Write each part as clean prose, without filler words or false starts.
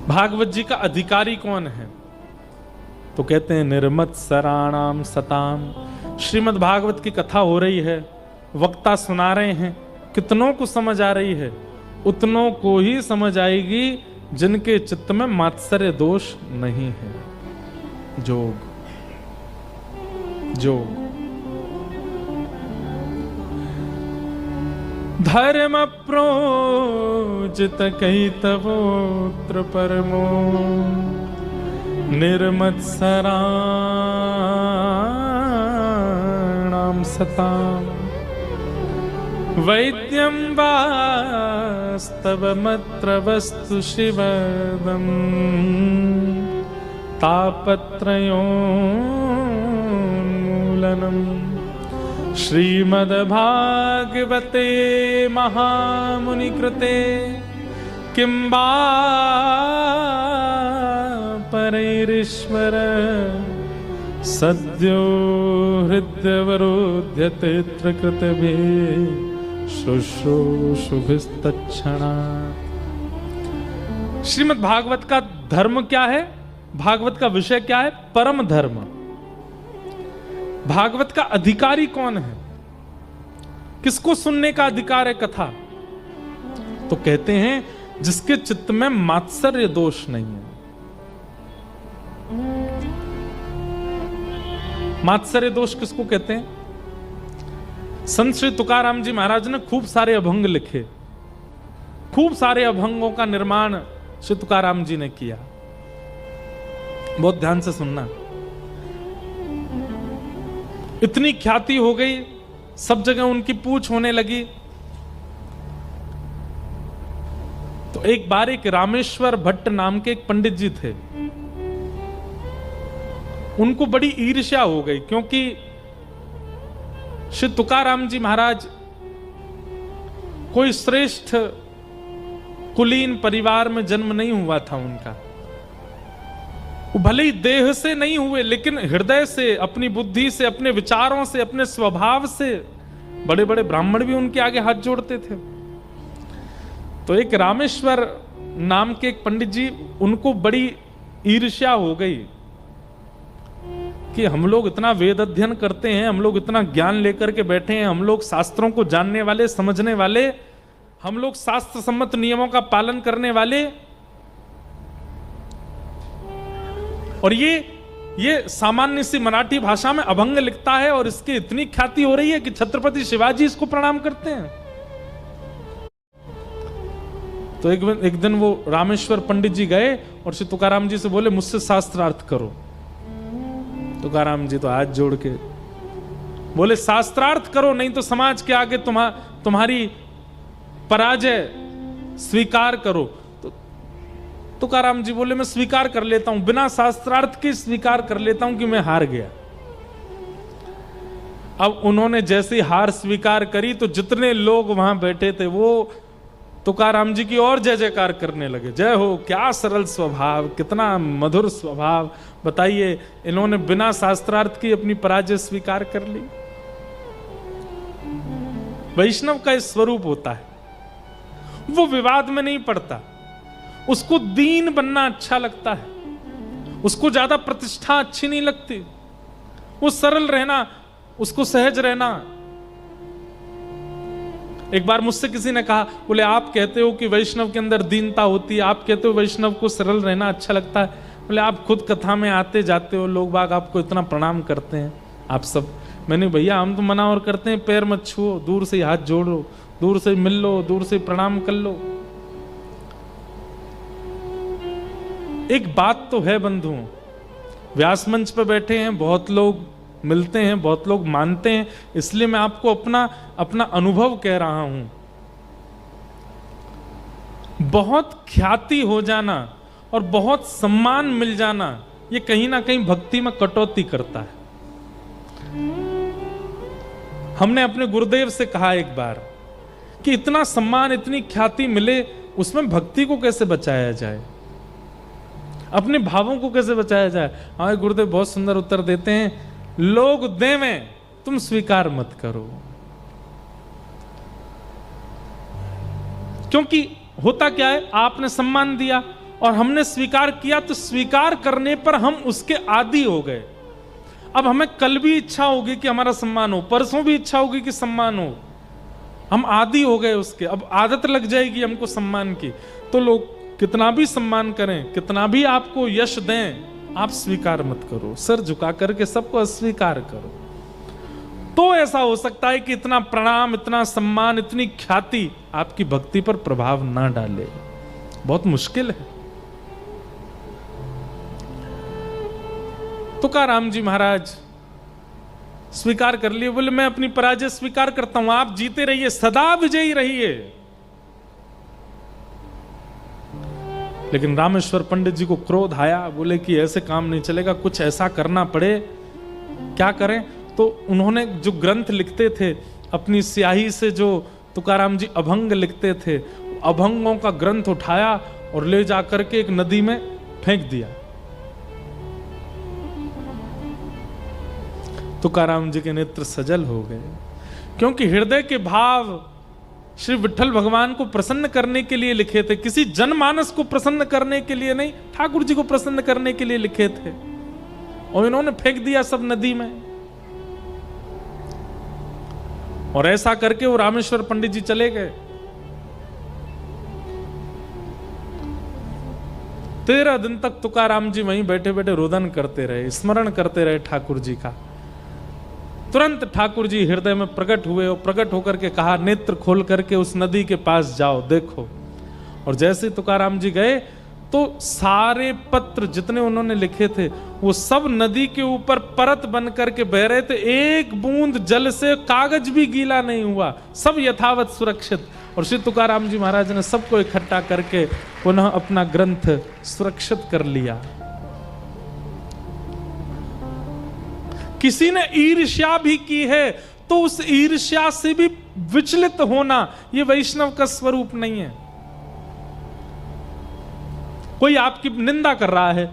भागवत जी का अधिकारी कौन है? तो कहते हैं निर्मत सराणाम सताम। श्रीमद् भागवत की कथा हो रही है, वक्ता सुना रहे हैं, कितनों को समझ आ रही है? उतनों को ही समझ आएगी जिनके चित्त में मात्सर्य दोष नहीं है। जोग जोग धर्म प्रोजित कैतवोत्र परमो निर्मत्सराणां सताम् वैद्यं वास्तवमत्र वस्तु शिवदम् तापत्रयोन्मूलनम् श्रीमद्भागवते महामुनिकृते किं वा परैरीश्वर सद्यो हृदयवरोध्यते कृतभिः शुश्रूषुभिस्तत्क्षणात्। श्रीमद् भागवत का धर्म क्या है? भागवत का विषय क्या है? परम धर्म। भागवत का अधिकारी कौन है? किसको सुनने का अधिकार है कथा? तो कहते हैं जिसके चित्त में मात्सर्य दोष नहीं है। मात्सर्य दोष किसको कहते हैं? संत श्री तुकाराम जी महाराज ने खूब सारे अभंग लिखे, खूब सारे अभंगों का निर्माण श्री तुकाराम जी ने किया। बहुत ध्यान से सुनना। इतनी ख्याति हो गई, सब जगह उनकी पूछ होने लगी। तो एक बार एक रामेश्वर भट्ट नाम के एक पंडित जी थे, उनको बड़ी ईर्ष्या हो गई क्योंकि श्री तुकाराम जी महाराज कोई श्रेष्ठ कुलीन परिवार में जन्म नहीं हुआ था उनका। वो भले ही देह से नहीं हुए लेकिन हृदय से, अपनी बुद्धि से, अपने विचारों से, अपने स्वभाव से बड़े बड़े ब्राह्मण भी उनके आगे हाथ जोड़ते थे। तो एक रामेश्वर नाम के एक पंडित जी, उनको बड़ी ईर्ष्या हो गई कि हम लोग इतना वेद अध्ययन करते हैं, हम लोग इतना ज्ञान लेकर के बैठे हैं, हम लोग शास्त्रों को जानने वाले, समझने वाले, हम लोग शास्त्र सम्मत नियमों का पालन करने वाले, और ये सामान्य सी मराठी भाषा में अभंग लिखता है और इसकी इतनी ख्याति हो रही है कि छत्रपति शिवाजी इसको प्रणाम करते हैं। तो एक दिन वो रामेश्वर पंडित जी गए और श्री तुकाराम जी से बोले मुझसे शास्त्रार्थ करो। तुकाराम जी तो हाथ जोड़ के बोले शास्त्रार्थ करो, नहीं तो समाज के आगे तुम्हारी पराजय स्वीकार करो। तुकाराम जी बोले मैं स्वीकार कर लेता हूं, बिना शास्त्रार्थ के स्वीकार कर लेता हूं कि मैं हार गया। अब उन्होंने जैसी हार स्वीकार करी तो जितने लोग वहां बैठे थे वो तुकाराम जी की और जय जयकार करने लगे। जय हो, क्या सरल स्वभाव, कितना मधुर स्वभाव। बताइए, इन्होंने बिना शास्त्रार्थ की अपनी पराजय स्वीकार कर ली। वैष्णव का इस स्वरूप होता है, वो विवाद में नहीं पड़ता, उसको दीन बनना अच्छा लगता है, उसको ज्यादा प्रतिष्ठा अच्छी नहीं लगती, वो सरल रहना, उसको सहज रहना। एक बार मुझसे किसी ने कहा, बोले आप कहते हो कि वैष्णव के अंदर दीनता होती है, आप कहते हो वैष्णव को सरल रहना अच्छा लगता है, बोले आप खुद कथा में आते जाते हो, लोग बाग आपको इतना प्रणाम करते हैं, आप सब। मैंने भैया हम तो मना और करते हैं, पैर मत छुओ, दूर से हाथ जोड़ो, दूर से मिल लो, दूर से प्रणाम कर लो। एक बात तो है बंधुओं, व्यास मंच पर बैठे हैं, बहुत लोग मिलते हैं, बहुत लोग मानते हैं, इसलिए मैं आपको अपना अनुभव कह रहा हूं। बहुत ख्याति हो जाना और बहुत सम्मान मिल जाना, ये कहीं ना कहीं भक्ति में कटौती करता है। हमने अपने गुरुदेव से कहा एक बार कि इतना सम्मान, इतनी ख्याति मिले, उसमें भक्ति को कैसे बचाया जाए, अपने भावों को कैसे बचाया जाए। हमारे गुरुदेव बहुत सुंदर उत्तर देते हैं, लोग देवें तुम स्वीकार मत करो। क्योंकि होता क्या है, आपने सम्मान दिया, और हमने स्वीकार किया तो स्वीकार करने पर हम उसके आदी हो गए। अब हमें कल भी इच्छा होगी कि हमारा सम्मान हो, परसों भी इच्छा होगी कि सम्मान हो, हम आदी हो गए उसके, अब आदत लग जाएगी हमको सम्मान की। तो लोग कितना भी सम्मान करें, कितना भी आपको यश दें, आप स्वीकार मत करो, सर झुका करके सबको अस्वीकार करो। तो ऐसा हो सकता है कि इतना प्रणाम, इतना सम्मान, इतनी ख्याति आपकी भक्ति पर प्रभाव ना डाले। बहुत मुश्किल है। तुकाराम जी महाराज स्वीकार कर लिए, बोले मैं अपनी पराजय स्वीकार करता हूं, आप जीते रहिए, सदा विजयी रहिए। लेकिन रामेश्वर पंडित जी को क्रोध आया, बोले कि ऐसे काम नहीं चलेगा, कुछ ऐसा करना पड़े। क्या करें? तो उन्होंने जो ग्रंथ लिखते थे अपनी स्याही से, जो तुकाराम जी अभंग लिखते थे, अभंगों का ग्रंथ उठाया और ले जाकर के एक नदी में फेंक दिया। तुकाराम जी के नेत्र सजल हो गए, क्योंकि हृदय के भाव श्री विठ्ठल भगवान को प्रसन्न करने के लिए लिखे थे, किसी जनमानस को प्रसन्न करने के लिए नहीं, ठाकुर जी को प्रसन्न करने के लिए लिखे थे, और इन्होंने फेंक दिया सब नदी में। और ऐसा करके वो रामेश्वर पंडित जी चले गए। 13 दिन तक तुकाराम जी वहीं बैठे बैठे रोदन करते रहे, स्मरण करते रहे ठाकुर जी का। तुरंत ठाकुर जी हृदय में प्रकट हुए और प्रकट होकर के कहा, नेत्र खोल करके उस नदी के पास जाओ, देखो। और जैसे तुकाराम जी गए तो सारे पत्र जितने उन्होंने लिखे थे वो सब नदी के ऊपर परत बन करके बह रहे थे, एक बूंद जल से कागज भी गीला नहीं हुआ, सब यथावत सुरक्षित। और श्री तुकाराम जी महाराज ने सबको इकट्ठा करके पुनः अपना ग्रंथ सुरक्षित कर लिया। किसी ने ईर्ष्या भी की है तो उस ईर्ष्या से भी विचलित होना यह वैष्णव का स्वरूप नहीं है। कोई आपकी निंदा कर रहा है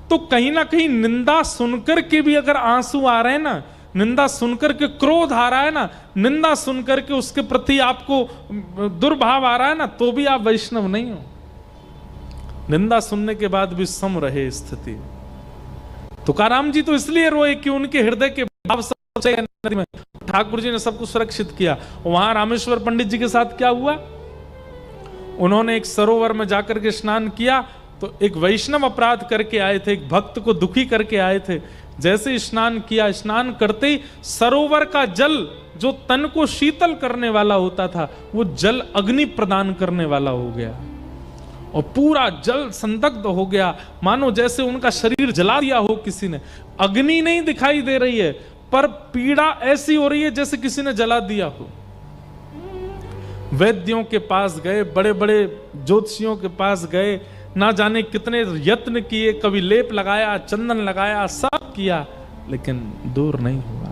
तो कहीं ना कहीं निंदा सुनकर के भी अगर आंसू आ रहे हैं ना, निंदा सुनकर के क्रोध आ रहा है ना, निंदा सुनकर के उसके प्रति आपको दुर्भाव आ रहा है ना, तो भी आप वैष्णव नहीं हो। निंदा सुनने के बाद भी सम रहे स्थिति। तुकाराम जी तो इसलिए रोए कि उनके हृदय के भाव सबसे नदी में ठाकुर जी ने सबको सुरक्षित किया। वहां रामेश्वर पंडित जी के साथ क्या हुआ, उन्होंने एक सरोवर में जाकर के स्नान किया तो एक वैष्णव अपराध करके आए थे, एक भक्त को दुखी करके आए थे। जैसे स्नान किया, स्नान करते ही सरोवर का जल जो तन को शीतल करने वाला होता था वो जल अग्नि प्रदान करने वाला हो गया और पूरा जल संदग्ध हो गया, मानो जैसे उनका शरीर जला दिया हो किसी ने। अग्नि नहीं दिखाई दे रही है पर पीड़ा ऐसी हो रही है जैसे किसी ने जला दिया हो। वैद्यों के पास गए, बड़े बड़े ज्योतिषियों के पास गए, ना जाने कितने यत्न किए, कभी लेप लगाया, चंदन लगाया, सब किया, लेकिन दूर नहीं हुआ।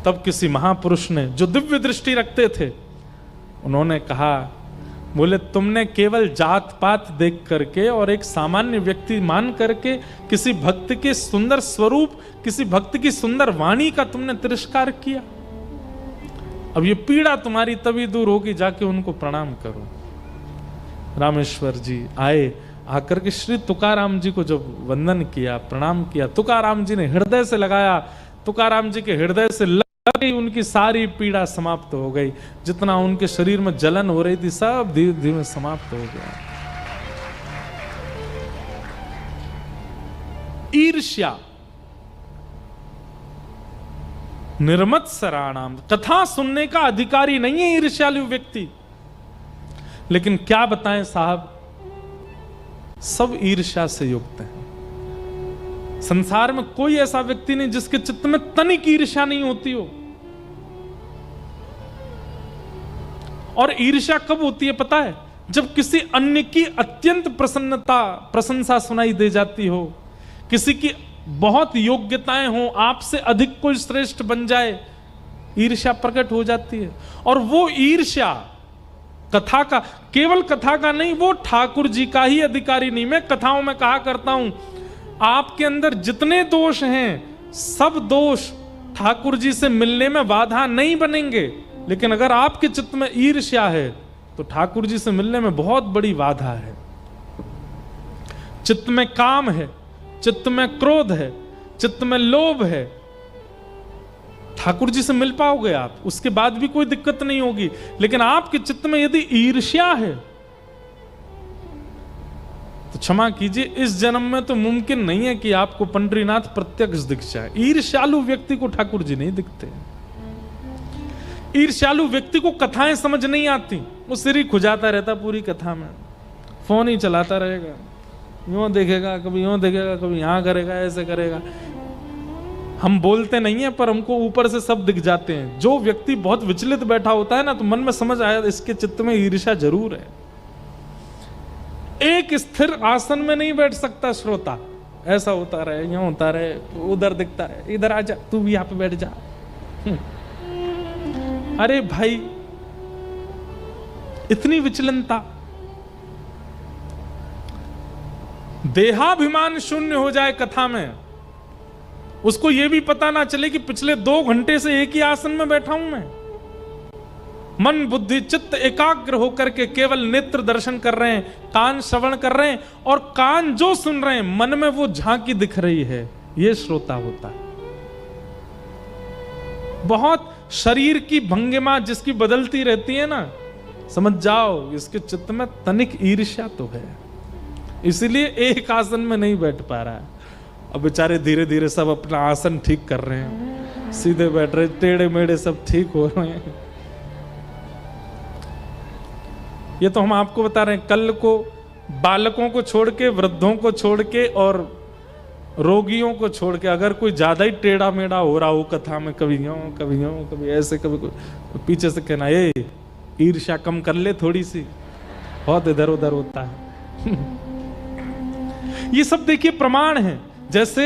तब किसी महापुरुष ने जो दिव्य दृष्टि रखते थे उन्होंने कहा, बोले तुमने केवल जात पात देख करके और एक सामान्य व्यक्ति मान करके किसी भक्त के सुंदर स्वरूप, किसी भक्त की सुंदर वाणी का तुमने तिरस्कार किया। अब ये पीड़ा तुम्हारी तभी दूर होगी, जाके उनको प्रणाम करो। रामेश्वर जी आए, आकर के श्री तुकाराम जी को जब वंदन किया, प्रणाम किया, तुकाराम जी ने हृदय से लगाया, तुकाराम जी के हृदय से लगी उनकी सारी पीड़ा समाप्त हो गई। जितना उनके शरीर में जलन हो रही थी सब धीरे धीरे समाप्त हो गया। ईर्ष्या निर्मत्सराणाम, कथा सुनने का अधिकारी नहीं है ईर्ष्यालु व्यक्ति। लेकिन क्या बताएं साहब, सब ईर्ष्या से युक्त हैं। संसार में कोई ऐसा व्यक्ति नहीं जिसके चित्त में तनिक ईर्ष्या नहीं होती हो। और ईर्ष्या कब होती है पता है? जब किसी अन्य की अत्यंत प्रशंसा सुनाई दे जाती हो, किसी की बहुत योग्यताएं हो, आपसे अधिक कोई श्रेष्ठ बन जाए, ईर्ष्या प्रकट हो जाती है। और वो ईर्ष्या कथा का, केवल कथा का नहीं, वो ठाकुर जी का ही अधिकारी नहीं। मैं कथाओं में कहा करता हूं, आपके अंदर जितने दोष हैं सब दोष ठाकुर जी से मिलने में बाधा नहीं बनेंगे, लेकिन अगर आपके चित्त में ईर्ष्या है तो ठाकुर जी से मिलने में बहुत बड़ी बाधा है। चित्त में काम है, चित्त में क्रोध है, चित्त में लोभ है। ठाकुर जी से मिल पाओगे आप, उसके बाद भी कोई दिक्कत नहीं होगी। लेकिन आपके चित्त में यदि ईर्ष्या है तो क्षमा कीजिए, इस जन्म में तो मुमकिन नहीं है कि आपको पंडरीनाथ प्रत्यक्ष दिख जाए। ईर्ष्यालु व्यक्ति को ठाकुर जी नहीं दिखते। ईर्ष्यालु व्यक्ति को कथाएं समझ नहीं आती, वो सिर ही खुजाता रहता पूरी कथा में, फोन ही चलाता रहेगा, यूं देखेगा, कभी यूं देखेगा, कभी यहां करेगा, ऐसे करेगा। हम बोलते नहीं है पर हमको ऊपर से सब दिख जाते हैं। जो व्यक्ति बहुत विचलित बैठा होता है ना, तो मन में समझ आया इसके चित्त में ईर्ष्या जरूर है। एक स्थिर आसन में नहीं बैठ सकता श्रोता, ऐसा होता रहे, यूं होता रहे, उधर दिखता है, इधर आ जा, तू भी यहां पे बैठ जा। अरे भाई, इतनी विचलनता, देहाभिमान शून्य हो जाए कथा में, उसको यह भी पता ना चले कि पिछले 2 घंटे से एक ही आसन में बैठा हूं मैं। मन बुद्धि चित्त एकाग्र होकर के केवल नेत्र दर्शन कर रहे हैं, कान श्रवण कर रहे हैं, और कान जो सुन रहे हैं मन में वो झांकी दिख रही है, ये श्रोता होता है। बहुत शरीर की भंगिमा जिसकी बदलती रहती है ना, समझ जाओ इसके चित्त में तनिक ईर्ष्या तो है, इसीलिए एक आसन में नहीं बैठ पा रहा है। अब बेचारे धीरे धीरे सब अपना आसन ठीक कर रहे हैं, सीधे बैठ रहे, टेढ़े मेढ़े सब ठीक हो रहे हैं। ये तो हम आपको बता रहे हैं। कल को बालकों को छोड़ के, वृद्धों को छोड़ के और रोगियों को छोड़ के अगर कोई ज्यादा ही टेढ़ा मेढ़ा हो रहा हो कथा में, कभी यूं कभी यूं कभी ऐसे कभी कोई, तो पीछे से कहना, ए ईर्ष्या कम कर ले थोड़ी सी, बहुत इधर उधर होता है। ये सब देखिए प्रमाण है। जैसे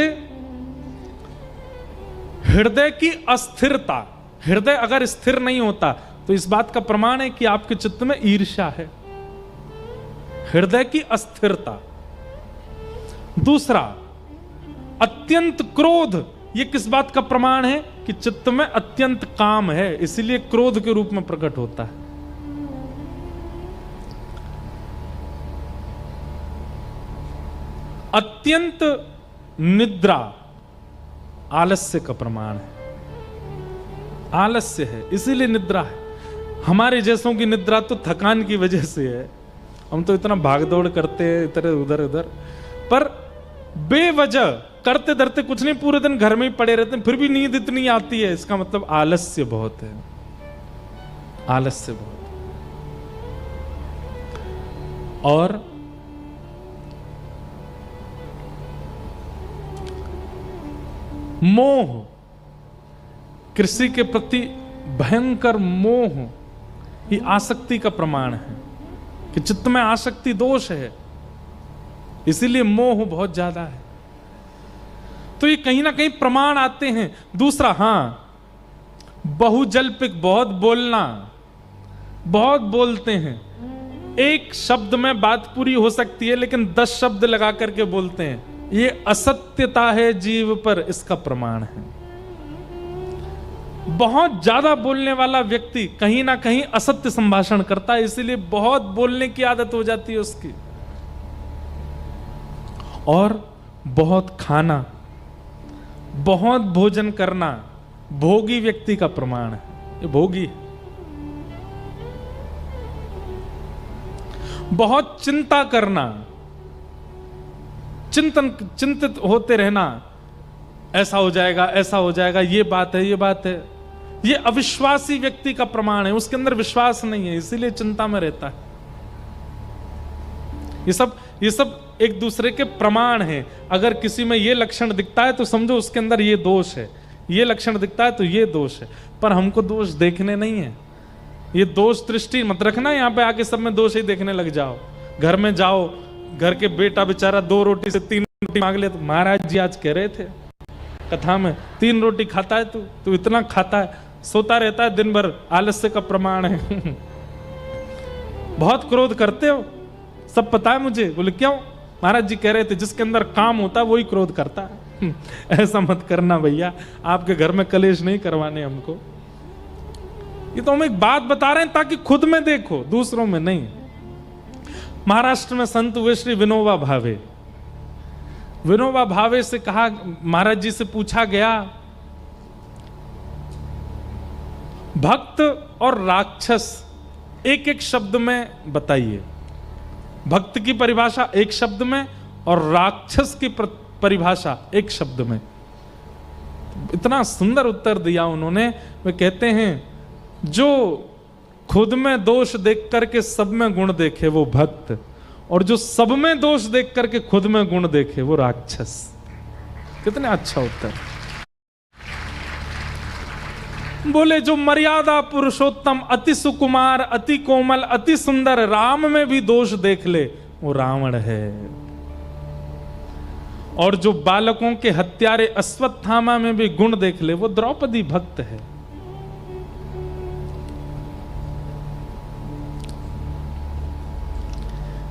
हृदय की अस्थिरता, हृदय अगर स्थिर नहीं होता तो इस बात का प्रमाण है कि आपके चित्त में ईर्ष्या है, हृदय की अस्थिरता। दूसरा, अत्यंत क्रोध, यह किस बात का प्रमाण है कि चित्त में अत्यंत काम है, इसलिए क्रोध के रूप में प्रकट होता है। अत्यंत निद्रा आलस्य का प्रमाण है, आलस्य है इसीलिए निद्रा है। हमारे जैसों की निद्रा तो थकान की वजह से है, हम तो इतना भागदौड़ करते हैं इधर उधर उधर, पर बेवजह करते धरते कुछ नहीं, पूरे दिन घर में ही पड़े रहते हैं, फिर भी नींद इतनी आती है, इसका मतलब आलस्य बहुत है, आलस्य बहुत। और मोह, कृषि के प्रति भयंकर मोह ही आसक्ति का प्रमाण है कि चित्त में आसक्ति दोष है, इसीलिए मोह बहुत ज्यादा है। तो ये कहीं ना कहीं प्रमाण आते हैं। दूसरा, हां, बहुजल्पिक, बहुत बोलना, बहुत बोलते हैं, एक शब्द में बात पूरी हो सकती है लेकिन 10 शब्द लगा करके बोलते हैं, ये असत्यता है जीव पर, इसका प्रमाण है। बहुत ज्यादा बोलने वाला व्यक्ति कहीं ना कहीं असत्य संभाषण करता है, इसीलिए बहुत बोलने की आदत हो जाती है उसकी। और बहुत खाना, बहुत भोजन करना भोगी व्यक्ति का प्रमाण है, ये भोगी है। बहुत चिंता करना, चिंतित होते रहना, ऐसा हो जाएगा, ऐसा हो जाएगा, ये बात है, ये बात है, ये अविश्वासी व्यक्ति का प्रमाण है, उसके अंदर विश्वास नहीं है, इसीलिए चिंता में रहता है। ये सब एक दूसरे के प्रमाण हैं। अगर किसी में ये लक्षण दिखता है तो समझो उसके अंदर ये दोष है, ये लक्षण दिखता है तो ये दोष है, पर हमको दोष देखने नहीं है। ये दोष दृष्टि मत रखना, यहाँ पे आके सब में दोष ही देखने लग जाओ। घर में जाओ, घर के बेटा बेचारा 2 रोटी से 3 रोटी मांग ले, तो महाराज जी आज कह रहे थे कथा में, 3 रोटी खाता है तू इतना खाता है, सोता रहता है दिन भर, आलस्य का प्रमाण है। बहुत क्रोध करते हो, सब पता है मुझे। बोले क्यों? महाराज जी कह रहे थे जिसके अंदर काम होता है वही क्रोध करता है। ऐसा मत करना भैया, आपके घर में कलेश नहीं करवाने हमको। ये तो हम एक बात बता रहे हैं ताकि खुद में देखो, दूसरों में नहीं। महाराष्ट्र में संत हुए श्री विनोबा भावे। विनोबा भावे से कहा, महाराज जी से पूछा गया, भक्त और राक्षस एक एक शब्द में बताइए। भक्त की परिभाषा एक शब्द में और राक्षस की परिभाषा एक शब्द में। इतना सुंदर उत्तर दिया उन्होंने। वे कहते हैं, जो खुद में दोष देख करके सब में गुण देखे वो भक्त, और जो सब में दोष देख करके खुद में गुण देखे वो राक्षस। कितने अच्छा उत्तर। बोले, जो मर्यादा पुरुषोत्तम, अति सुकुमार, अति कोमल, अति सुंदर राम में भी दोष देख ले वो रावण है। और जो बालकों के हत्यारे अश्वत्थामा में भी गुण देख ले वो द्रौपदी भक्त है।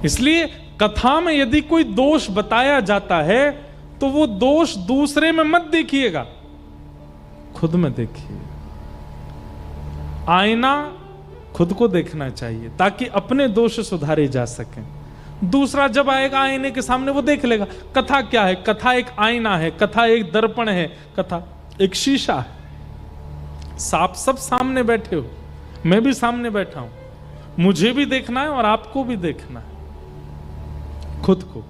इसलिए कथा में यदि कोई दोष बताया जाता है तो वो दोष दूसरे में मत देखिएगा, खुद में देखिए। आईना खुद को देखना चाहिए ताकि अपने दोष सुधारे जा सकें। दूसरा जब आएगा आईने के सामने वो देख लेगा। कथा क्या है? कथा एक आईना है, कथा एक दर्पण है, कथा एक शीशा है। आप सब सामने बैठे हो, मैं भी सामने बैठा हूं, मुझे भी देखना है और आपको भी देखना है, खुद को।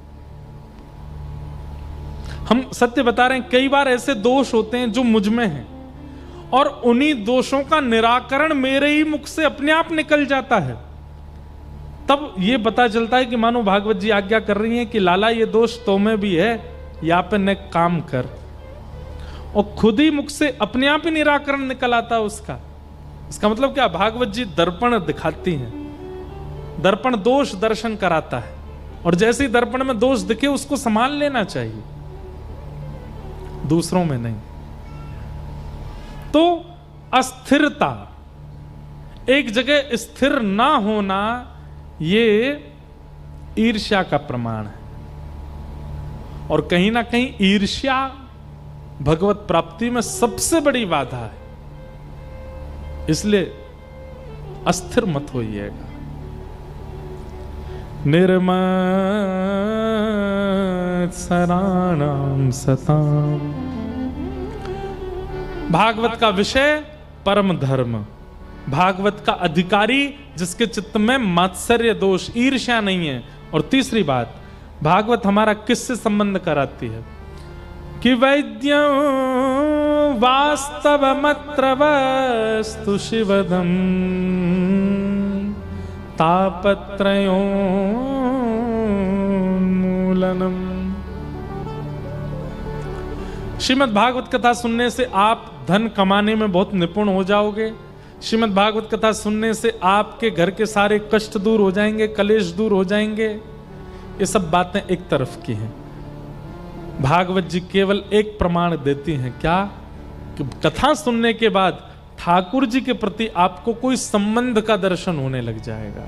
हम सत्य बता रहे हैं, कई बार ऐसे दोष होते हैं जो मुझ में हैं और उन्हीं दोषों का निराकरण मेरे ही मुख से अपने आप निकल जाता है। तब ये पता चलता है कि मानो भागवत जी आज्ञा कर रही हैं कि लाला ये दोष तो में भी है, या पे न काम कर, और खुद ही मुख से अपने आप ही निराकरण निकल आता है उसका। इसका मतलब क्या? भागवत जी दर्पण दिखाती हैं, दर्पण दोष दर्शन कराता है, और जैसे ही दर्पण में दोष दिखे उसको संभाल लेना चाहिए, दूसरों में नहीं। तो अस्थिरता, एक जगह स्थिर ना होना, ये ईर्ष्या का प्रमाण है। और कहीं ना कहीं ईर्ष्या भगवत प्राप्ति में सबसे बड़ी बाधा है। इसलिए अस्थिर मत होइएगा। निर्मत्सराणाम सताम। भागवत का विषय परम धर्म, भागवत का अधिकारी जिसके चित्त में मात्सर्य दोष ईर्ष्या नहीं है। और तीसरी बात, भागवत हमारा किससे संबंध कराती है कि वैद्यं वास्तवमत्र वस्तु शिवदम तापत्रयोन्मूलनम। श्रीमद् भागवत कथा सुनने से आप धन कमाने में बहुत निपुण हो जाओगे। श्रीमद् भागवत कथा सुनने से आपके घर के सारे कष्ट दूर हो जाएंगे, कलेश दूर हो जाएंगे। ये सब बातें एक तरफ की हैं। भागवत जी केवल एक प्रमाण देती हैं, क्या? कि कथा सुनने के बाद ठाकुर जी के प्रति आपको कोई संबंध का दर्शन होने लग जाएगा।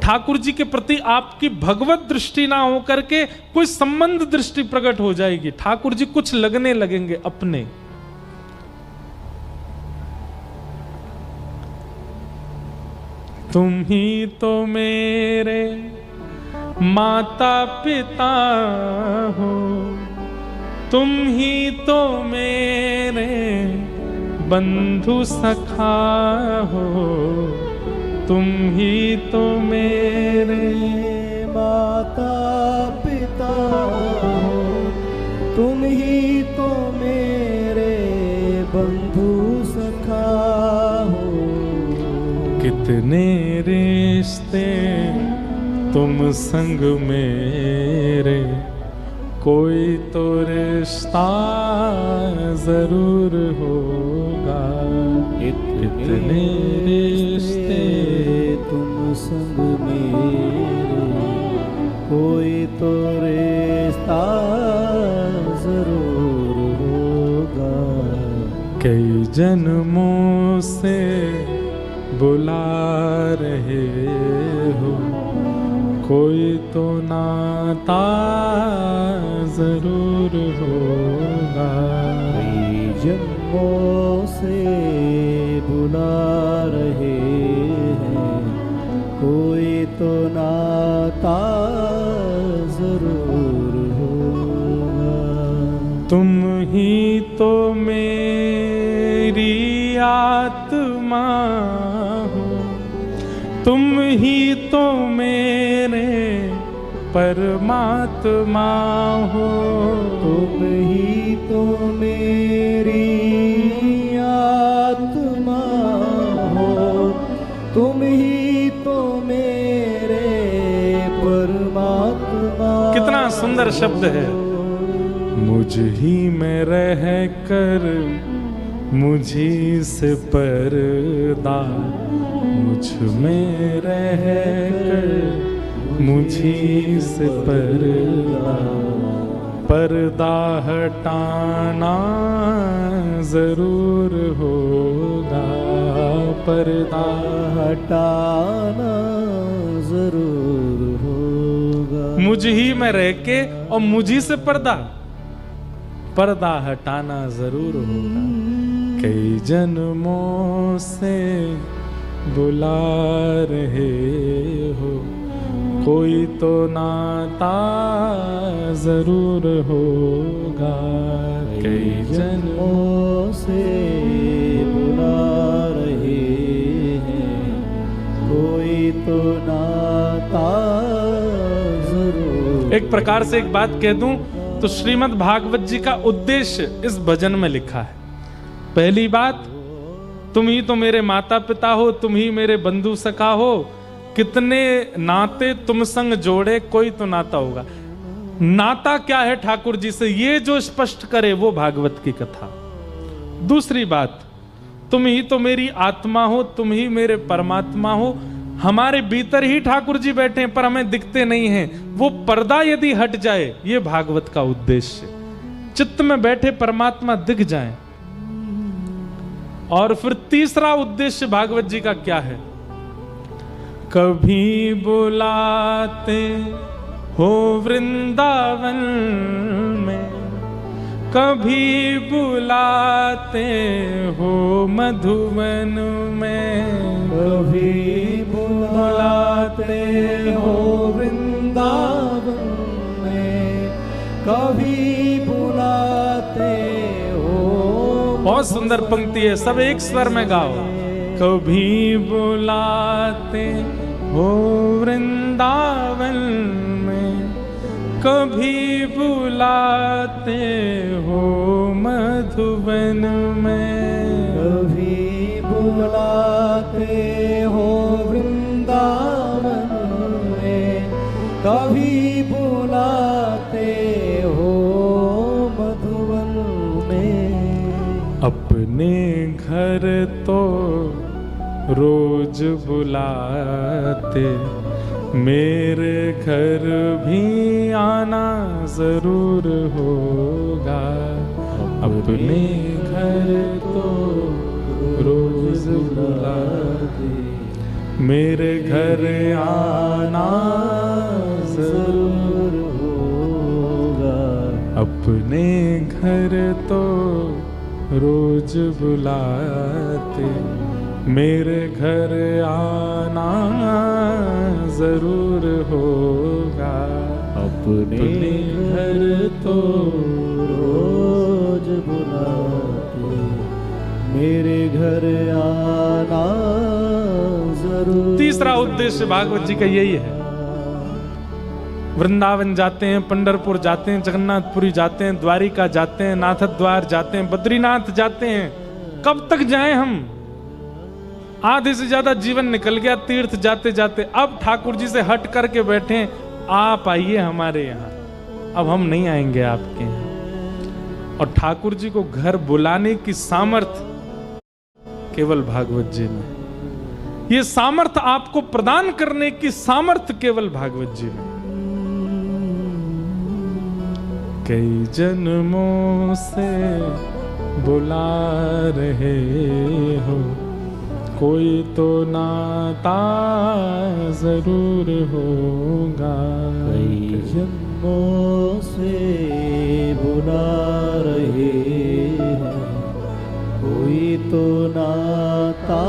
ठाकुर जी के प्रति आपकी भगवत दृष्टि ना हो करके कोई संबंध दृष्टि प्रकट हो जाएगी। ठाकुर जी कुछ लगने लगेंगे अपने। तुम ही तो मेरे माता पिता हो, तुम ही तो मेरे बंधु सखा हो, तुम ही तो मेरे माता पिता हो, तुम ही तो मेरे बंधु सखा हो। कितने रिश्ते तुम संग मेरे, कोई तो रिश्ता जरूर होगा। कितने रिश्ते तुम संग मेरे, कोई तो रिश्ता जरूर होगा। कई जन्मों से बुला रहे हो, कोई तो नाता जरूर होगा। कई जन्मों से बुला बुला रहे हैं, कोई तो नाता जरूर होगा। तुम ही तो मेरी आत्मा हो, तुम ही तो मेरे परमात्मा हो। तुम ही तो मेरी आत्मा हो, तुम ही तो मेरे परमात्मा। कितना सुंदर शब्द है। मुझ ही में रह कर मुझी से पर्दा, मुझ में रह कर मुझी से पर्दा, पर्दा हटाना जरूर होगा, पर्दा हटाना जरूर होगा। मुझ ही में रह के और मुझी से पर्दा, पर्दा हटाना जरूर होगा। कई जन्मों से बुला रहे हो, कोई तो नाता जरूर होगा। कई जन्मों से बुला रहे हैं, कोई तो नाता जरूर। एक प्रकार से एक बात कह दूं तो श्रीमद् भागवत जी का उद्देश्य इस भजन में लिखा है। पहली बात, तुम ही तो मेरे माता पिता हो, तुम ही मेरे बंधु सखा हो, कितने नाते तुम संग जोड़े, कोई तो नाता होगा। नाता क्या है ठाकुर जी से, ये जो स्पष्ट करे वो भागवत की कथा। दूसरी बात, तुम ही तो मेरी आत्मा हो, तुम ही मेरे परमात्मा हो। हमारे भीतर ही ठाकुर जी बैठे हैं पर हमें दिखते नहीं हैं। वो पर्दा यदि हट जाए, ये भागवत का उद्देश्य। चित्त में बैठे परमात्मा दिख जाएं। और फिर तीसरा उद्देश्य भागवत जी का क्या है? कभी बुलाते हो वृंदावन में, कभी बुलाते हो मधुवन में, कभी बुलाते हो वृंदावन में, कभी बुलाते हो। बहुत सुंदर पंक्ति है, सब एक स्वर में गाओ। कभी बुलाते हो वृंदावन में, कभी बुलाते हो मधुवन में, कभी बुलाते हो वृंदावन में, कभी बुलाते हो मधुवन में। अपने घर तो रोज बुलाते, मेरे घर भी आना जरूर होगा। अपने घर तो रोज बुलाते, मेरे घर आना जरूर होगा। अपने घर तो रोज बुलाते, मेरे घर आना जरूर होगा। अपने घर तो रोज बुलाते, मेरे घर आना जरूर। तीसरा उद्देश्य भागवत जी का यही है। वृंदावन जाते हैं, पंढरपुर जाते हैं, जगन्नाथपुरी जाते हैं, द्वारिका जाते हैं, नाथद्वार जाते हैं, बद्रीनाथ जाते हैं। कब तक जाएं हम? आधे से ज्यादा जीवन निकल गया तीर्थ जाते जाते। अब ठाकुर जी से हट करके बैठे, आप आइए हमारे यहाँ। अब हम नहीं आएंगे आपके यहाँ। और ठाकुर जी को घर बुलाने की सामर्थ केवल भागवत जी में। ये सामर्थ आपको प्रदान करने की सामर्थ केवल भागवत जी में। कई जन्मों से बुला रहे हो, कोई तो नाता जरूर होगा। कई जन्मों से बुला रहे हैं, कोई तो नाता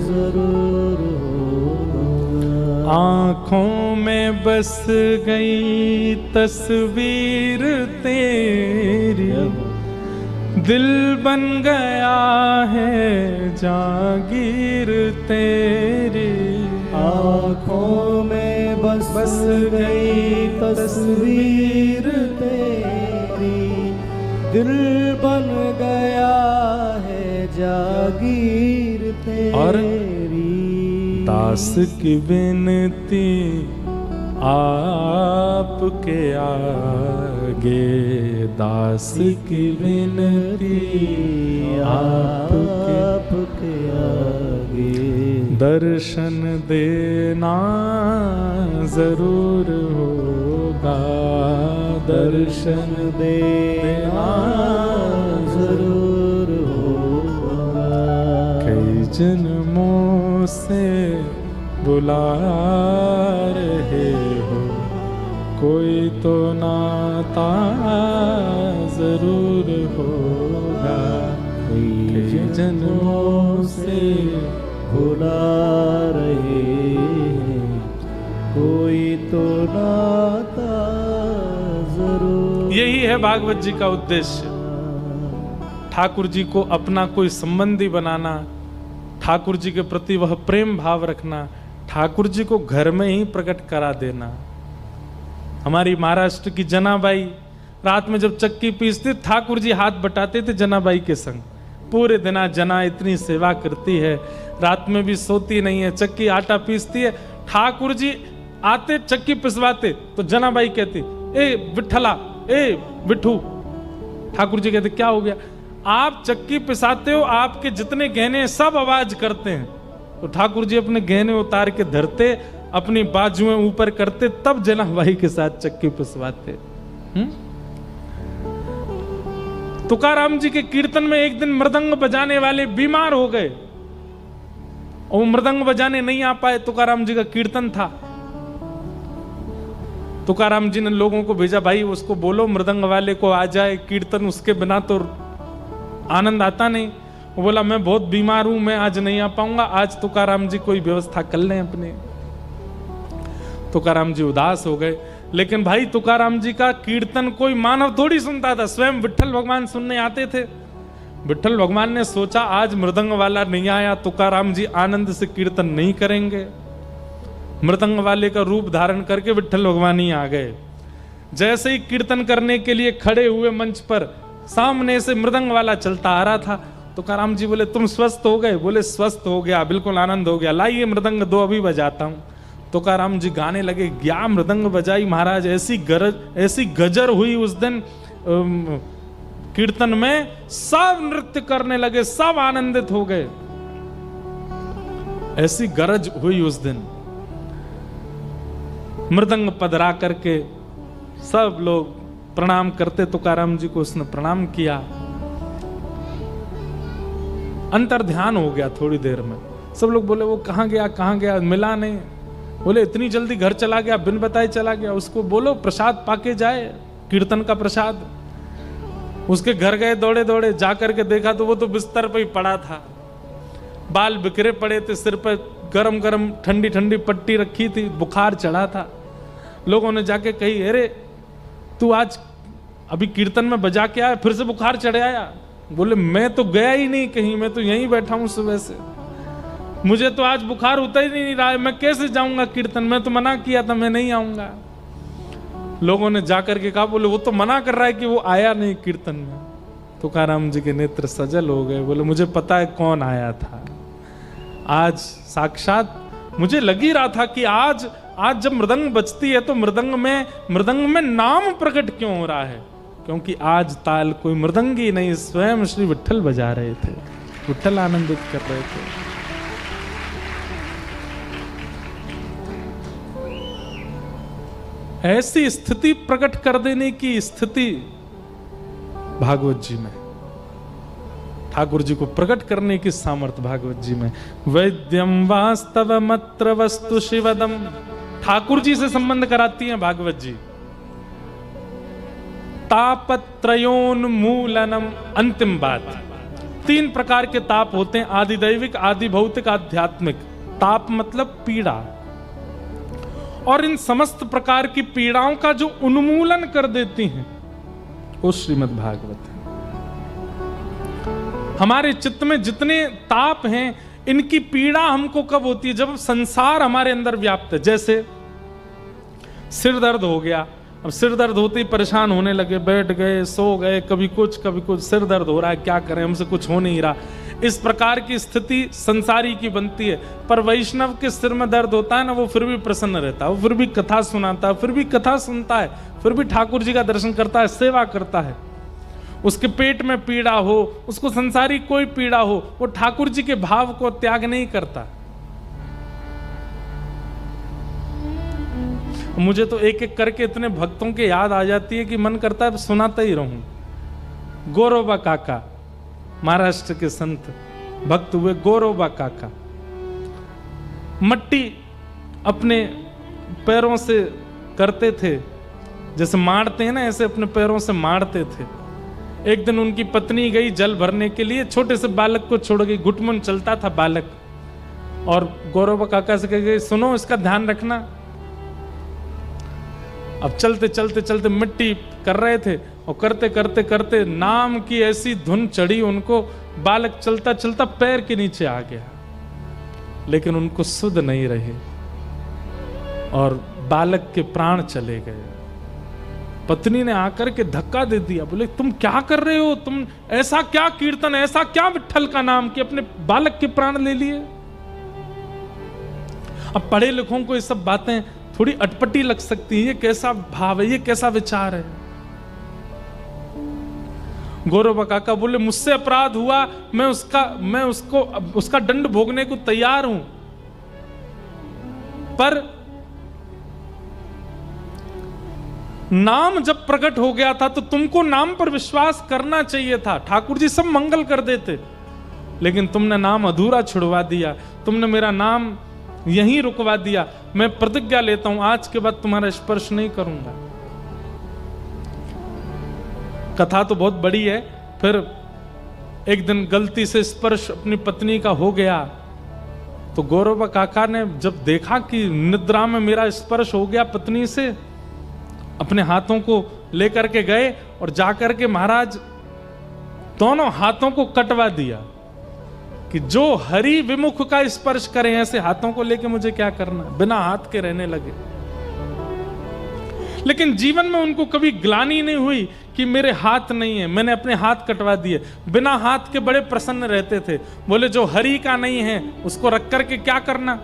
जरूर होगा। आँखों में बस गई तस्वीर तेरी, दिल बन गया है जागीर तेरी। आँखों में बस गई तस्वीर तेरी, दिल बन गया है जागीर तेरी। और दास की विनती आपके आगे, दास की विनती आपके आगे, दर्शन देना जरूर होगा, दर्शन देना जरूर होगा। कई जन्मों से बुला रहे हो, कोई तो नाता जरूर होगा। कई जन्मों से बुला रहे हैं, कोई तो नाता जरूर। यही है भागवत जी का उद्देश्य, ठाकुर जी को अपना कोई संबंधी बनाना, ठाकुर जी के प्रति वह प्रेम भाव रखना, ठाकुर जी को घर में ही प्रकट करा देना। हमारी महाराष्ट्र की जनाबाई रात में जब चक्की पीसती, ठाकुर जी हाथ बटाते थे जनाबाई के संग। पूरे दिन जना इतनी सेवा करती है, रात में भी सोती नहीं है, चक्की आटा पीसती है। ठाकुर जी आते चक्की पिसवाते तो जनाबाई कहती, ए विठला, ए विठू। ठाकुर जी कहते क्या हो गया? आप चक्की पिसाते हो, आपके जितने गहने सब आवाज करते हैं। तो ठाकुर जी अपने गहने उतार के धरते, अपनी बाजुएं ऊपर करते, तब जनाबाई के साथ चक्की पिसवाते। तुकाराम जी के कीर्तन में एक दिन मृदंग बजाने वाले बीमार हो गए और वो मृदंग बजाने नहीं आ पाए। तुकाराम जी का कीर्तन था, तुकाराम जी ने लोगों को भेजा, भाई उसको बोलो मृदंग वाले को आ जाए, कीर्तन उसके बिना तो आनंद आता नहीं। वो बोला मैं बहुत बीमार हूं, मैं आज नहीं आ पाऊंगा, आज तुकाराम जी कोई व्यवस्था कर लें अपने। तुकाराम जी उदास हो गए। लेकिन भाई तुकाराम जी का कीर्तन कोई मानव थोड़ी सुनता था, स्वयं विट्ठल भगवान सुनने आते थे। विट्ठल भगवान ने सोचा आज मृदंग वाला नहीं आया, तुकाराम जी आनंद से कीर्तन नहीं करेंगे। मृदंग वाले का रूप धारण करके विट्ठल भगवान ही आ गए। जैसे ही कीर्तन करने के लिए खड़े हुए मंच पर, सामने से मृदंग वाला चलता आ रहा था। तुकाराम जी बोले तुम स्वस्थ हो गए? बोले स्वस्थ हो गया, बिल्कुल आनंद हो गया, लाइए मृदंग दो अभी बजाता हूं। तुकाराम जी गाने लगे, क्या मृदंग बजाई महाराज, ऐसी गजर हुई उस दिन कीर्तन में, सब नृत्य करने लगे, सब आनंदित हो गए, ऐसी गरज हुई उस दिन। मृदंग पधरा करके सब लोग प्रणाम करते, तुकाराम जी को उसने प्रणाम किया। अंतर ध्यान हो गया थोड़ी देर में। सब लोग बोले वो कहां गया, मिला नहीं। बोले इतनी जल्दी घर चला गया, बिन बताए चला गया, उसको बोलो प्रसाद पाके जाए, कीर्तन का प्रसाद। उसके घर गए दौड़े दौड़े, जाकर के देखा तो वो तो बिस्तर पे ही पड़ा था, बाल बिखरे पड़े थे, सिर पर गरम गरम ठंडी ठंडी पट्टी रखी थी, बुखार चढ़ा था। लोगों ने जाके कही, अरे तू आज अभी कीर्तन में बजा के आया, फिर से बुखार चढ़ आया? बोले मैं तो गया ही नहीं कहीं, मैं तो यहीं बैठा हूं सुबह से, मुझे तो आज बुखार उतर ही नहीं रहा है, मैं कैसे जाऊंगा कीर्तन, मैं तो मना किया था मैं नहीं आऊंगा। लोगों ने जाकर के कहा, बोले वो तो मना कर रहा है कि वो आया नहीं कीर्तन में। तुकाराम जी के नेत्र सजल हो गए, बोले मुझे पता है कौन आया था, आज साक्षात मुझे लग ही रहा था कि आज जब मृदंग बजती है तो मृदंग में नाम प्रकट क्यों हो रहा है, क्योंकि आज ताल कोई मृदंगी नहीं, स्वयं श्री विट्ठल बजा रहे थे, विट्ठल आनंदित कर रहे थे। ऐसी स्थिति प्रकट कर देने की स्थिति भागवत जी में, ठाकुर जी को प्रकट करने की सामर्थ्य भागवत जी में। वैद्यम वास्तवमत्र वस्तु शिवदम, ठाकुर जी से संबंध कराती हैं भागवत जी। तापत्रयोन्मूलनम, अंतिम बात, तीन प्रकार के ताप होते हैं, आदि दैविक, आदि भौतिक, आध्यात्मिक। ताप मतलब पीड़ा, और इन समस्त प्रकार की पीड़ाओं का जो उन्मूलन कर देती हैं वो श्रीमद् भागवत है। हमारे चित्त में जितने ताप हैं, इनकी पीड़ा हमको कब होती है? जब संसार हमारे अंदर व्याप्त है। जैसे सिर दर्द हो गया, अब सिर दर्द होते ही परेशान होने लगे, बैठ गए, सो गए, कभी कुछ, सिर दर्द हो रहा है, क्या करें, हमसे कुछ हो नहीं रहा। इस प्रकार की स्थिति संसारी की बनती है। पर वैष्णव के सिर में दर्द होता है ना, वो फिर भी प्रसन्न रहता है, वो फिर भी कथा सुनाता है, फिर भी कथा सुनता है, फिर भी ठाकुर जी का दर्शन करता है, सेवा करता है। उसके पेट में पीड़ा हो, उसको संसारी कोई पीड़ा हो, वो ठाकुर जी के भाव को त्याग नहीं करता। मुझे तो एक एक करके इतने भक्तों के याद आ जाती है कि मन करता है सुनाता ही रहूं। गौरोबा काका, महाराष्ट्र के संत भक्त हुए गौरोबा काका, मट्टी अपने पैरों से करते थे, जैसे मारते हैं ना, ऐसे अपने पैरों से मारते थे। एक दिन उनकी पत्नी गई जल भरने के लिए, छोटे से बालक को छोड़ गई, घुटमुन चलता था बालक, और गौरोबा काका से कह गई, सुनो इसका ध्यान रखना। अब चलते चलते चलते मिट्टी कर रहे थे, और करते करते करते नाम की ऐसी धुन चढ़ी उनको, बालक चलता चलता पैर के नीचे आ गया, लेकिन उनको सुध नहीं रहे और बालक के प्राण चले गए। पत्नी ने आकर के धक्का दे दिया, बोले तुम क्या कर रहे हो, तुम ऐसा क्या कीर्तन, ऐसा क्या विट्ठल का नाम कि अपने बालक के प्राण ले लिए। अब पढ़े लिखों को ये सब बातें थोड़ी अटपटी लग सकती है, ये कैसा भाव है, ये कैसा विचार है। गौरव काका बोले मुझसे अपराध हुआ, मैं उसका दंड भोगने को तैयार हूं, पर नाम जब प्रकट हो गया था तो तुमको नाम पर विश्वास करना चाहिए था। ठाकुर जी सब मंगल कर देते, लेकिन तुमने नाम अधूरा छुड़वा दिया, तुमने मेरा नाम यहीं रुकवा दिया। मैं प्रतिज्ञा लेता हूं आज के बाद तुम्हारा स्पर्श नहीं करूंगा। कथा तो बहुत बड़ी है। फिर एक दिन गलती से स्पर्श अपनी पत्नी का हो गया, तो गौरव काका ने जब देखा कि निद्रा में मेरा स्पर्श हो गया पत्नी से, अपने हाथों को लेकर के गए और जाकर के महाराज दोनों हाथों को कटवा दिया कि जो हरि विमुख का स्पर्श करें, ऐसे हाथों को लेके मुझे क्या करना, बिना हाथ के रहने लगे। लेकिन जीवन में उनको कभी ग्लानि नहीं हुई कि मेरे हाथ नहीं है, मैंने अपने हाथ कटवा दिए। बिना हाथ के बड़े प्रसन्न रहते थे, बोले जो हरि का नहीं है उसको रख करके क्या करना।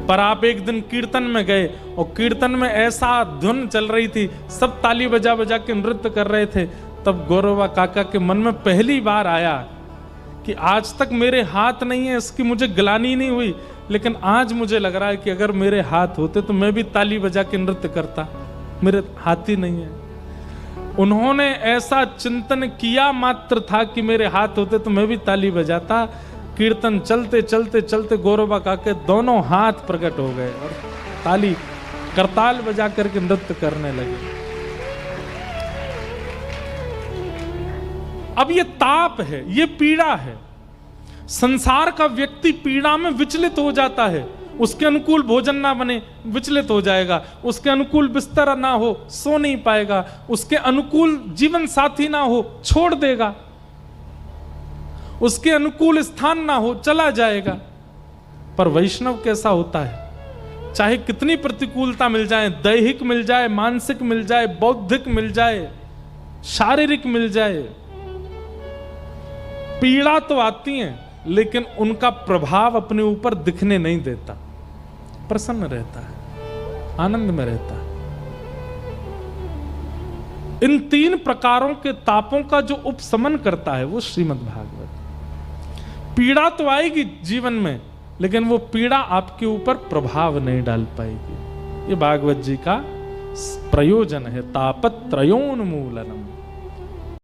पर आप एक दिन कीर्तन में गए और कीर्तन में ऐसा धुन चल रही थी, सब ताली बजा बजा के नृत्य कर रहे थे, तब गौरवा काका के मन में पहली बार आया कि आज तक मेरे हाथ नहीं है, इसकी मुझे ग्लानि नहीं हुई, लेकिन आज मुझे लग रहा है कि अगर मेरे हाथ होते तो मैं भी ताली बजा के नृत्य करता, मेरे हाथ ही नहीं है। उन्होंने ऐसा चिंतन किया मात्र था कि मेरे हाथ होते तो मैं भी ताली बजाता। कीर्तन चलते चलते चलते गौरवा काके दोनों हाथ प्रकट हो गए और ताली करताल बजा करके नृत्य करने लगे। अब ये ताप है, ये पीड़ा है। संसार का व्यक्ति पीड़ा में विचलित हो जाता है, उसके अनुकूल भोजन ना बने विचलित हो जाएगा, उसके अनुकूल बिस्तर ना हो सो नहीं पाएगा, उसके अनुकूल जीवन साथी ना हो छोड़ देगा, उसके अनुकूल स्थान ना हो चला जाएगा। पर वैष्णव कैसा होता है, चाहे कितनी प्रतिकूलता मिल जाए, दैहिक मिल जाए, मानसिक मिल जाए, बौद्धिक मिल जाए, शारीरिक मिल जाए, पीड़ा तो आती है लेकिन उनका प्रभाव अपने ऊपर दिखने नहीं देता, प्रसन्न रहता है, आनंद में रहता है। इन तीन प्रकारों के तापों का जो उपशमन करता है वो श्रीमद् भागवत। पीड़ा तो आएगी जीवन में, लेकिन वो पीड़ा आपके ऊपर प्रभाव नहीं डाल पाएगी। ये भागवत जी का प्रयोजन है, तापत्रयोन्मूलनम।